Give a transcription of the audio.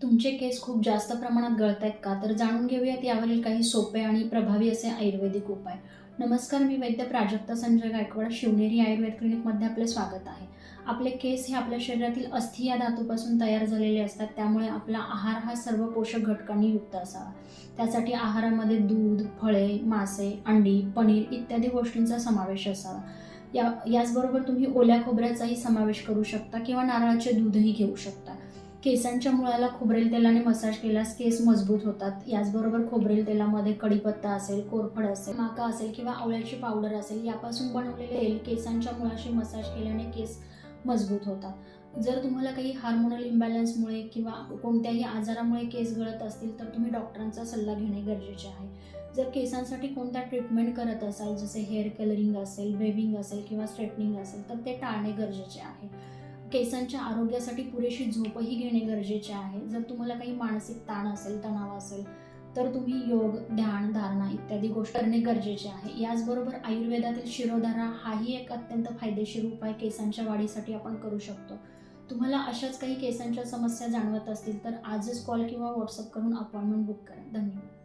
तुमचे केस खूप जास्त प्रमाणात गळतायत का? तर जाणून घेऊयात यावरील काही सोपे आणि प्रभावी असे आयुर्वेदिक उपाय. नमस्कार, मी वैद्य प्राजक्ता संजय गायकवाड, शिवनेरी आयुर्वेद क्लिनिकमध्ये आपले स्वागत आहे. आपले केस हे आपल्या शरीरातील अस्थी या धातूपासून तयार झालेले असतात. त्यामुळे आपला आहार हा सर्व पोषक घटकांनी युक्त असावा. त्यासाठी आहारामध्ये दूध, फळे, मासे, अंडी, पनीर इत्यादी गोष्टींचा समावेश असावा. याचबरोबर तुम्ही ओल्या खोबऱ्याचाही समावेश करू शकता किंवा नारळाचे दूधही घेऊ शकता. केसांच्या मुळाला खोबरेल तेलाने मसाज केल्यास केस मजबूत होतात. याचबरोबर खोबरेल तेलामध्ये कढीपत्ता असेल, कोरफड असेल, माका असेल किंवा आवळ्याची पावडर असेल यापासून बनवलेले तेल केसांच्या मुळाशी मसाज केल्याने केस मजबूत होतात. जर तुम्हाला काही हार्मोनल इम्बॅलन्समुळे किंवा कोणत्याही आजारामुळे केस गळत असतील तर तुम्ही डॉक्टरांचा सल्ला घेणे गरजेचे आहे. जर केसांसाठी कोणत्या ट्रीटमेंट करत असाल, जसे हेअर कलरिंग असेल, वेव्हिंग असेल किंवा स्ट्रेटनिंग असेल तर ते टाळणे गरजेचे आहे. केसांच्या आरोग्यासाठी पुरेशी झोपही घेणे गरजेचे आहे. जर तुम्हाला काही मानसिक ताण असेल, तणाव असेल तर तुम्ही योग, ध्यान, धारणा इत्यादी गोष्टी करणे गरजेचे आहे. याचबरोबर आयुर्वेदातील शिरोधारा हाही एक अत्यंत फायदेशीर उपाय केसांच्या वाढीसाठी आपण करू शकतो. तुम्हाला अशाच काही केसांच्या समस्या जाणवत असतील तर आजच कॉल किंवा व्हॉट्सअप करून अपॉइंटमेंट बुक करा. धन्यवाद.